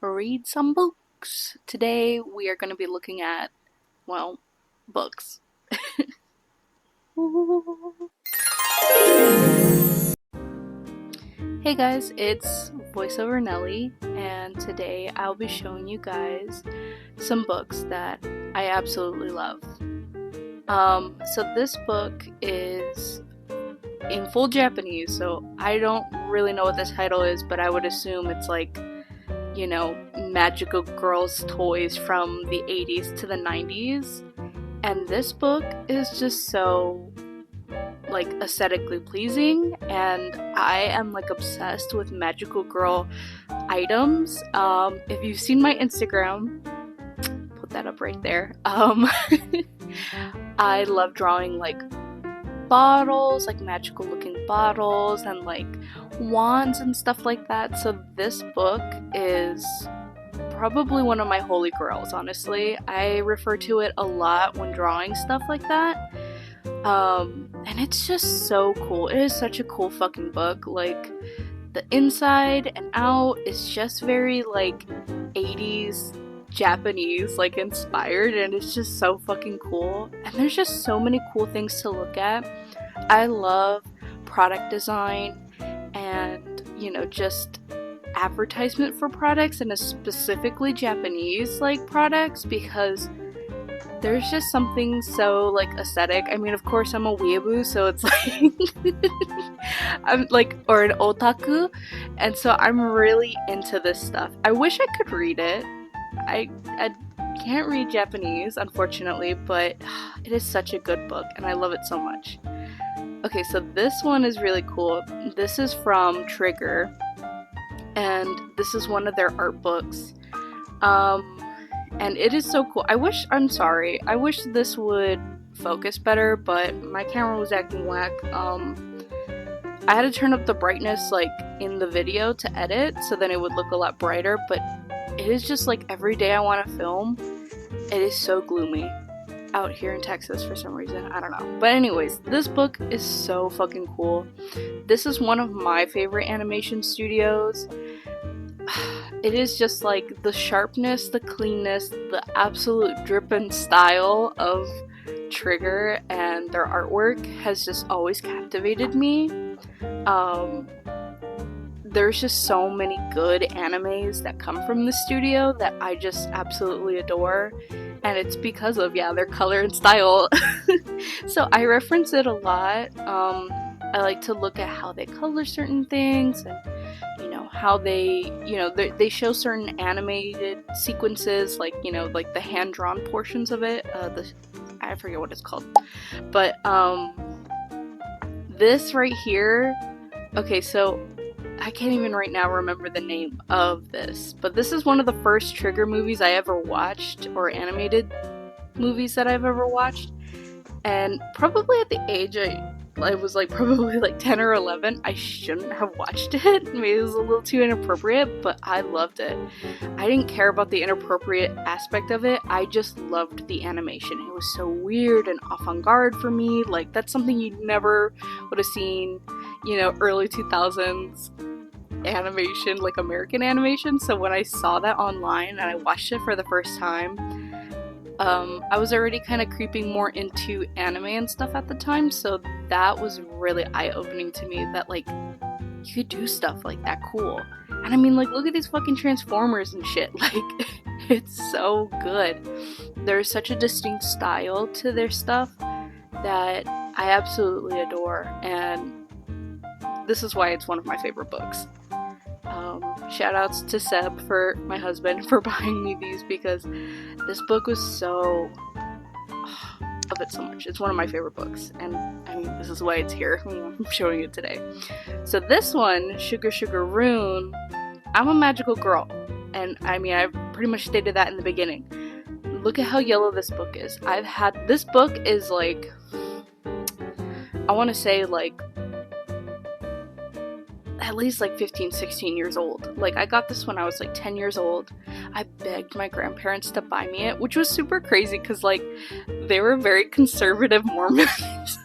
read some books. Today we are going to be looking at, well, books. Hey guys, it's VoiceOver Nelly, and today I'll be showing you guys some books that I absolutely love. So this book is in full Japanese, so I don't really know what this title is, but I would assume it's like, magical girls' toys from the 80s to the 90s. And this book is just so, aesthetically pleasing, and I am, obsessed with magical girl items. If you've seen my Instagram, put that up right there. I love drawing, bottles, magical looking bottles, and wands and stuff like that. So this book is probably one of my holy grails, honestly. I refer to it a lot when drawing stuff like that. And it's just so cool. It is such a cool fucking book. The inside and out is just very 80s Japanese inspired, and it's just so fucking cool. And there's just so many cool things to look at. I love product design and just advertisement for products, and specifically Japanese products, because there's just something so aesthetic. I mean, of course I'm a weeaboo, so it's I'm or an otaku, and so I'm really into this stuff. I wish I could read it. I can't read Japanese, unfortunately, but it is such a good book, and I love it so much. Okay, so this one is really cool. This is from Trigger, and this is one of their art books. And it is so cool. I wish this would focus better, but my camera was acting whack. I had to turn up the brightness in the video to edit, so then it would look a lot brighter, but it is just every day I want to film, it is so gloomy out here in Texas for some reason. I don't know. But anyways, this book is so fucking cool. This is one of my favorite animation studios. It is just the sharpness, the cleanness, the absolute drippin' style of Trigger, and their artwork has just always captivated me. There's just so many good animes that come from the studio that I just absolutely adore, and it's because of their color and style. So I reference it a lot. I like to look at how they color certain things, and how they show certain animated sequences, the hand-drawn portions of it. I forget what it's called, but this right here. Okay, so I can't even right now remember the name of this, but this is one of the first Trigger movies I ever watched, or animated movies that I've ever watched, and probably at the age I was probably 10 or 11. I shouldn't have watched it. Maybe it was a little too inappropriate, but I loved it. I didn't care about the inappropriate aspect of it. I just loved the animation. It was so weird and avant-garde for me. That's something you never would have seen, early 2000s animation, American animation. So when I saw that online and I watched it for the first time, I was already kind of creeping more into anime and stuff at the time, so that was really eye-opening to me, that you could do stuff like that cool. And I mean, look at these fucking Transformers and shit. It's so good. There's such a distinct style to their stuff that I absolutely adore, and this is why it's one of my favorite books. Shout outs to Seb, for my husband, for buying me these, because this book was so... I love it so much. It's one of my favorite books, and I mean, this is why it's here. I'm showing it today. So this one, Sugar Sugar Rune, I'm a magical girl, and I mean, I've pretty much stated that in the beginning. Look at how yellow this book is. This book is I want to say at least 15, 16 years old. I got this when I was 10 years old. I begged my grandparents to buy me it, which was super crazy because they were very conservative Mormons.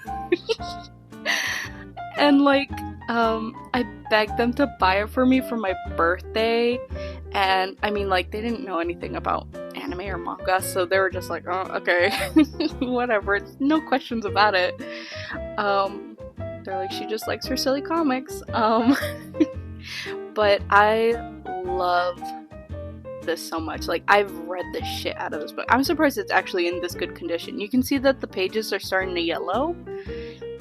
And I begged them to buy it for me for my birthday, And I mean, like, they didn't know anything about anime or manga, so they were just like, oh, okay, whatever, no questions about it. They're like, she just likes her silly comics. But I love this so much. Like, I've read the shit out of this book. I'm surprised it's actually in this good condition. You can see that the pages are starting to yellow,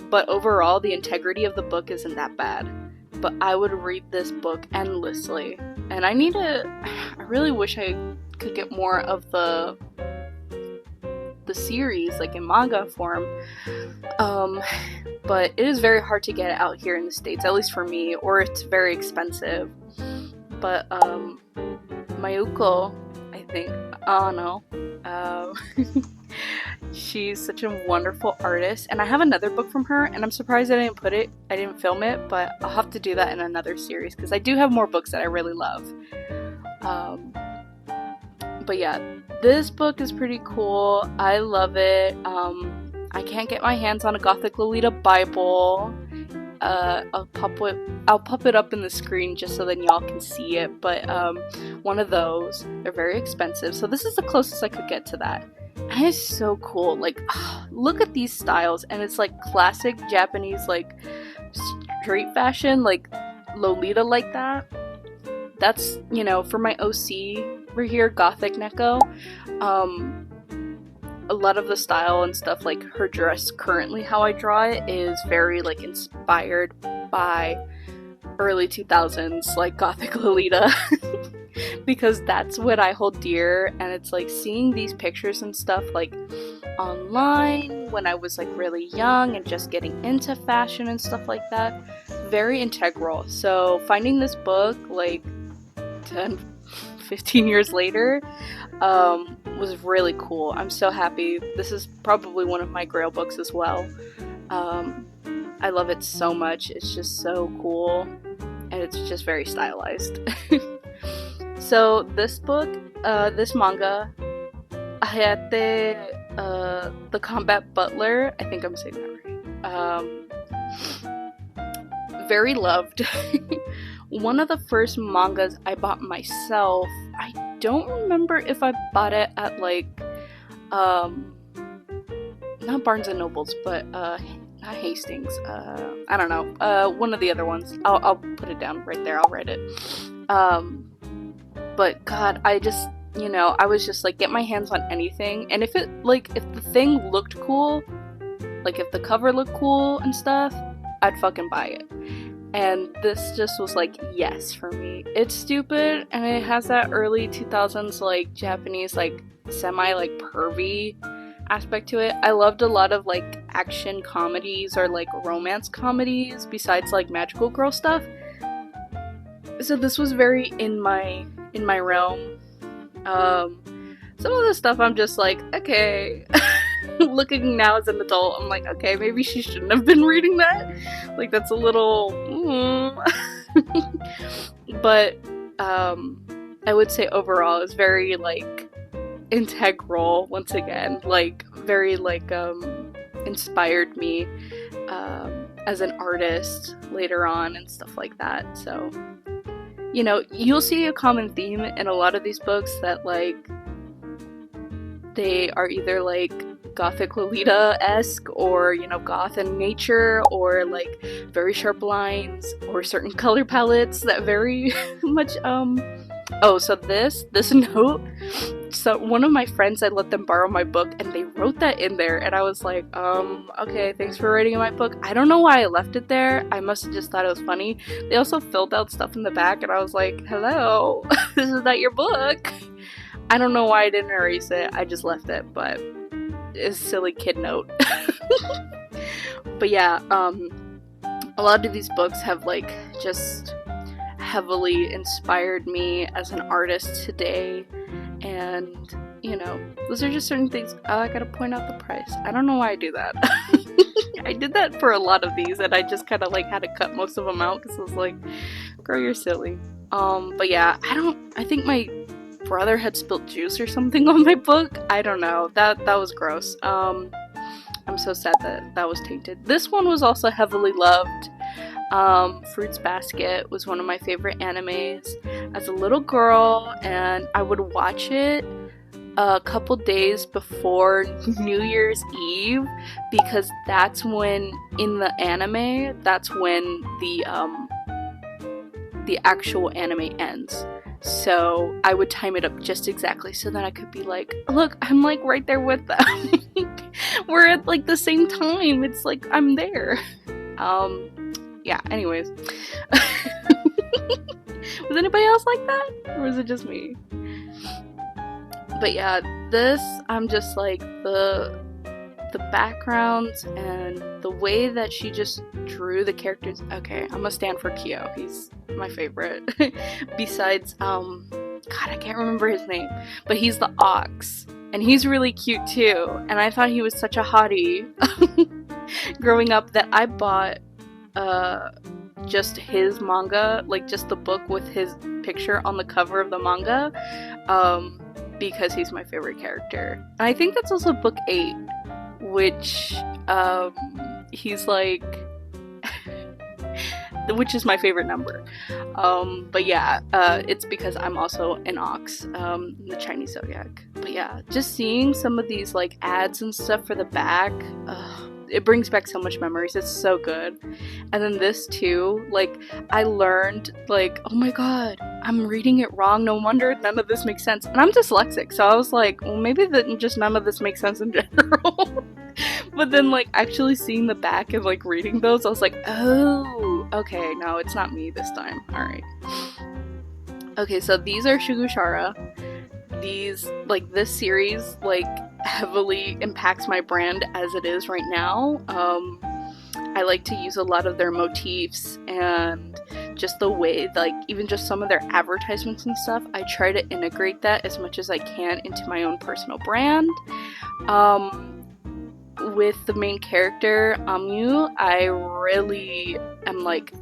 but overall the integrity of the book isn't that bad. But I would read this book endlessly, and I really wish I could get more of the series, like in manga form. But it is very hard to get it out here in the States, at least for me, or it's very expensive. But Mayuko, I think, Ano, she's such a wonderful artist, and I have another book from her, and I'm surprised I didn't film it, but I'll have to do that in another series, because I do have more books that I really love. But yeah, this book is pretty cool. I love it. I can't get my hands on a Gothic Lolita Bible. I'll pop it up in the screen just so then y'all can see it, but one of those. They're very expensive, so this is the closest I could get to that. And it's so cool. Like, look at these styles, and it's like classic Japanese, like street fashion, like Lolita, like that. That's, for my OC right here, Gothic Neko. A lot of the style and stuff, like her dress currently, how I draw it, is very like inspired by early 2000s, like Gothic Lolita. Because that's what I hold dear, and it's like seeing these pictures and stuff like online when I was like really young and just getting into fashion and stuff like that, very integral. So finding this book like 10-15 years later was really cool. I'm so happy. This is probably one of my grail books as well. I love it so much. It's just so cool, and it's just very stylized. So this book, this manga, Hayate, the Combat Butler, I think I'm saying that right, very loved. One of the first mangas I bought myself. I don't remember if I bought it at like, not Barnes and Nobles, but not Hastings. I don't know. One of the other ones. I'll put it down right there. I'll write it. But God, I just, I was just like, get my hands on anything. And if the thing looked cool, like if the cover looked cool and stuff, I'd fucking buy it. And this just was like, yes, for me. It's stupid, and it has that early 2000s, like, Japanese, like, semi, like, pervy aspect to it. I loved a lot of, like, action comedies or, like, romance comedies besides, like, magical girl stuff. So this was very in my realm. Some of the stuff I'm just like, okay. Looking now as an adult, I'm like, okay, maybe she shouldn't have been reading that. Like, that's a little... But, I would say overall it's very, like, integral, once again. Like, very, like, inspired me, as an artist later on and stuff like that. So, you'll see a common theme in a lot of these books that, like, they are either, like, Gothic Lolita-esque, or, goth in nature, or, like, very sharp lines, or certain color palettes that very much, so this note, so one of my friends, I let them borrow my book, and they wrote that in there, and I was like, okay, thanks for writing in my book. I don't know why I left it there. I must have just thought it was funny. They also filled out stuff in the back, and I was like, hello, this is not your book. I don't know why I didn't erase it. I just left it, but it's a silly kid note. But yeah, a lot of these books have, like, just heavily inspired me as an artist today. And, those are just certain things. I gotta point out the price. I don't know why I do that. I did that for a lot of these, and I just kind of, like, had to cut most of them out, because I was like, girl, you're silly. But yeah, I think my brother had spilled juice or something on my book. I don't know. That was gross. I'm so sad that was tainted. This one was also heavily loved. Fruits Basket was one of my favorite animes as a little girl, and I would watch it a couple days before New Year's Eve, because that's when, in the anime, that's when the actual anime ends. So I would time it up just exactly so that I could be like, look, I'm like right there with them. We're at like the same time. It's like I'm there. Yeah, anyways. Was anybody else like that? Or was it just me? But yeah, this, I'm just like, the backgrounds and the way that she just drew the characters. Okay, I'm gonna stand for Kyo. He's my favorite. Besides, God, I can't remember his name, but he's the ox, and he's really cute too. And I thought he was such a hottie growing up that I bought just his manga, like just the book with his picture on the cover of the manga, because he's my favorite character. And I think that's also book 8, which he's like which is my favorite number. But yeah, it's because I'm also an ox, the Chinese zodiac. But yeah, just seeing some of these like ads and stuff for the back, it brings back so much memories. It's so good. And then this too, like, I learned, like, oh my god, I'm reading it wrong, no wonder none of this makes sense. And I'm dyslexic, so I was like, well, maybe just none of this makes sense in general. But then, like, actually seeing the back and, like, reading those, I was like, oh, okay, no, it's not me this time. Alright. Okay, so these are Shugushara. These, like, this series, like, heavily impacts my brand as it is right now. I like to use a lot of their motifs and just the way, like, even just some of their advertisements and stuff. I try to integrate that as much as I can into my own personal brand. With the main character, Amu, I really am like,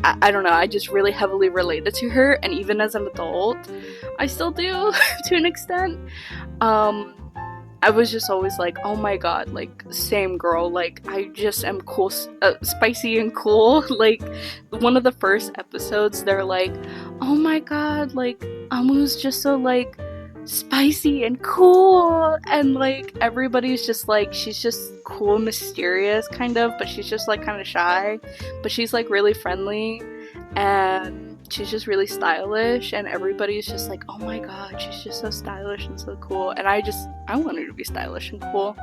I don't know, I just really heavily related to her, and even as an adult, I still do, to an extent. I was just always like, oh my god, like, same girl, like, I just am cool, spicy and cool. Like, one of the first episodes, they're like, oh my god, like, Amu's just so, like, spicy and cool, and like everybody's just like, she's just cool, mysterious kind of, but she's just like kind of shy, but she's like really friendly, and she's just really stylish, and everybody's just like, oh my god, she's just so stylish and so cool, and I want her to be stylish and cool.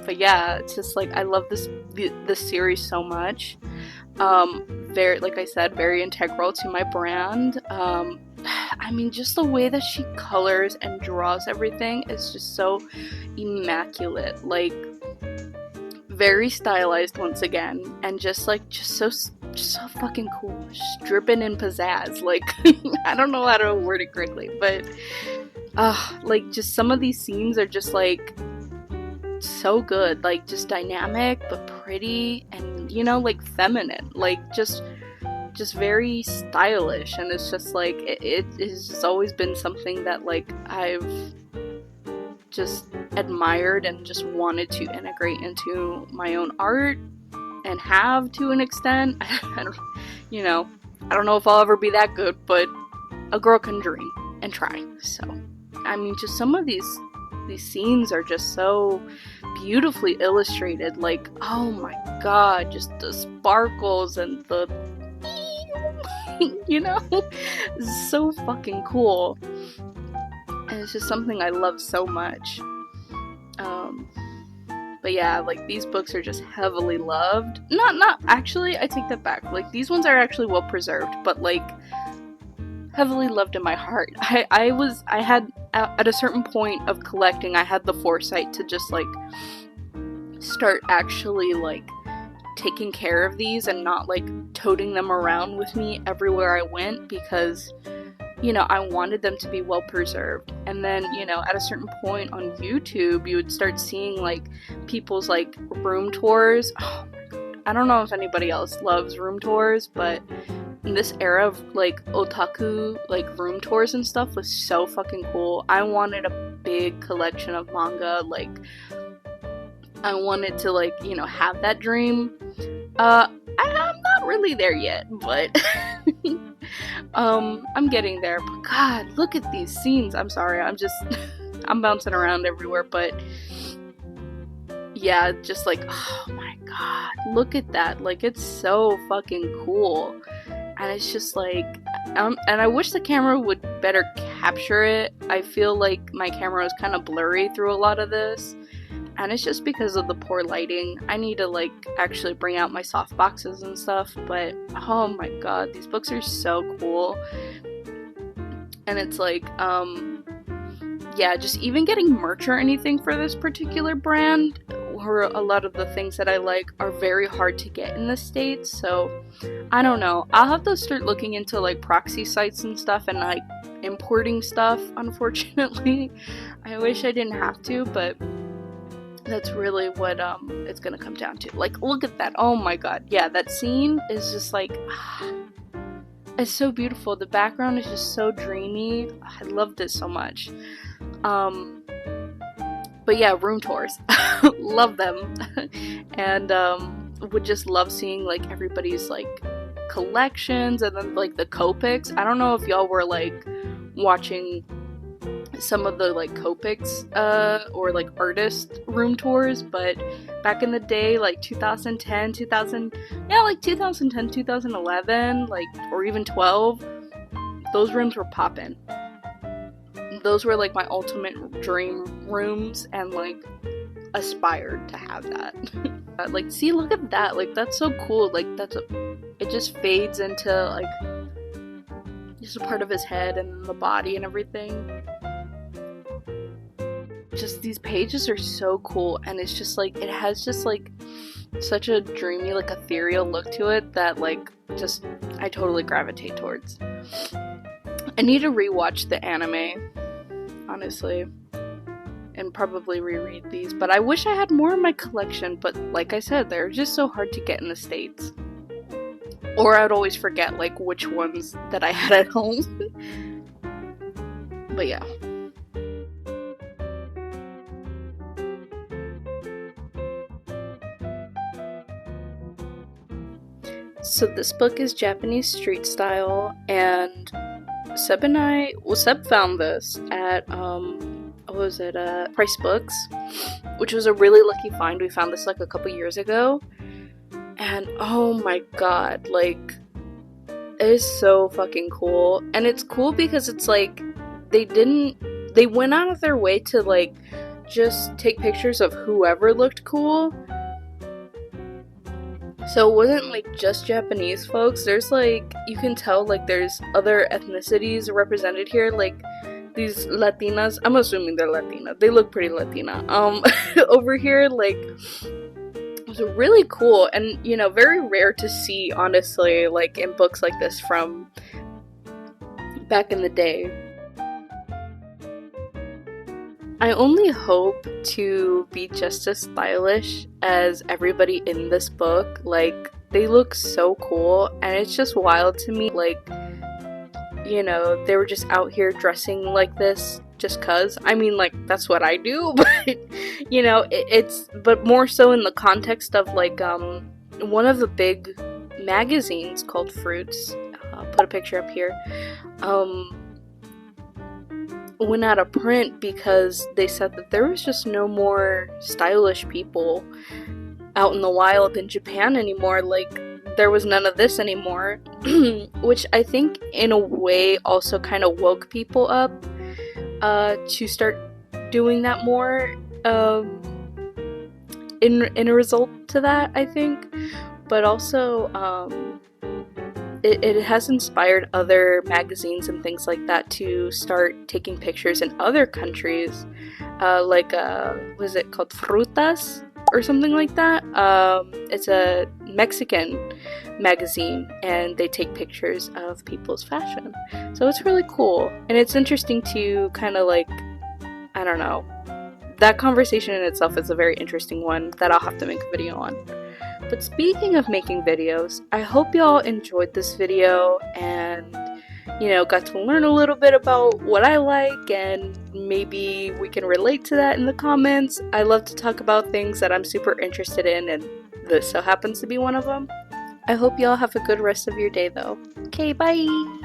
But yeah, it's just like, I love this series so much. Very, like I said, very integral to my brand. I mean, just the way that she colors and draws everything is just so immaculate. Like, very stylized once again, and just so fucking cool. Just dripping in pizzazz. Like, I don't know how to word it correctly, but like, just some of these scenes are just like so good. Like, just dynamic but pretty, and, you know, like, feminine. Like, just very stylish, and it's just like, it has just always been something that, like, I've just admired and just wanted to integrate into my own art, and have to an extent. I don't know if I'll ever be that good, but a girl can dream and try. So, I mean, just some of these scenes are just so beautifully illustrated. Like, oh my god, just the sparkles and the you know, it's so fucking cool, and it's just something I love so much. But yeah, like, these books are just heavily loved. Not actually, I take that back. Like, these ones are actually well preserved, but, like, heavily loved in my heart. I had, at a certain point of collecting, I had the foresight to just, like, start actually, like, taking care of these and not, like, toting them around with me everywhere I went, because, you know, I wanted them to be well preserved. And then, you know, at a certain point on YouTube, you would start seeing, like, people's, like, room tours. Oh my god, I don't know if anybody else loves room tours, but in this era of, like, otaku, like, room tours and stuff was so fucking cool. I wanted a big collection of manga. Like, I wanted to, like, you know, have that dream. I'm not really there yet, but I'm getting there. But God, look at these scenes. I'm sorry, I'm bouncing around everywhere, but yeah, just like, oh my God, look at that. Like, it's so fucking cool. And it's just like, and I wish the camera would better capture it. I feel like my camera is kind of blurry through a lot of this. And it's just because of the poor lighting. I need to like actually bring out my soft boxes and stuff, but oh my God, these books are so cool. And it's like, yeah, just even getting merch or anything for this particular brand, or a lot of the things that I like, are very hard to get in the States. So I don't know, I'll have to start looking into like proxy sites and stuff and like importing stuff, unfortunately. I wish I didn't have to, but that's really what it's gonna come down to. Like, look at that. Oh my God. Yeah, that scene is just like, it's so beautiful. The background is just so dreamy. I love this so much. But yeah, room tours. Love them. And would just love seeing like everybody's like collections, and then like the Copics. I don't know if y'all were like watching some of the like Copics or like artist room tours, but back in the day, like 2010 2011, like, or even 12, those rooms were poppin'. Those were like my ultimate dream rooms, and like aspired to have that. Like, see, look at that, like that's so cool. Like it just fades into like just a part of his head and the body and everything. Just these pages are so cool, and it's just like, it has just like such a dreamy, like ethereal look to it that like just I totally gravitate towards. I need to rewatch the anime, honestly, and probably reread these, but I wish I had more in my collection. But like I said, they're just so hard to get in the States, or I'd always forget like which ones that I had at home. But yeah. So this book is Japanese street style, and Seb found this at, Price Books, which was a really lucky find. We found this like a couple years ago, and oh my God, like, it is so fucking cool. And it's cool because it's like, they went out of their way to like, just take pictures of whoever looked cool. So it wasn't like just Japanese folks. There's like, you can tell like there's other ethnicities represented here, like these Latinas. I'm assuming they're Latina. They look pretty Latina. Over here, like, it was really cool, and you know, very rare to see, honestly, like in books like this from back in the day. I only hope to be just as stylish as everybody in this book. Like, they look so cool, and it's just wild to me, like, you know, they were just out here dressing like this just cuz. I mean, like, that's what I do, but, you know, but more so in the context of, like, one of the big magazines called Fruits, I'll put a picture up here, went out of print because they said that there was just no more stylish people out in the wild in Japan anymore. Like, there was none of this anymore, which I think in a way also kind of woke people up to start doing that more in a result to that, I think. But also it has inspired other magazines and things like that to start taking pictures in other countries, like what is it called, Frutas or something like that. It's a Mexican magazine, and they take pictures of people's fashion, so it's really cool. And it's interesting to kind of like, I don't know, that conversation in itself is a very interesting one that I'll have to make a video on. But speaking of making videos, I hope y'all enjoyed this video and, you know, got to learn a little bit about what I like, and maybe we can relate to that in the comments. I love to talk about things that I'm super interested in and this so happens to be one of them. I hope y'all have a good rest of your day though. Okay, bye!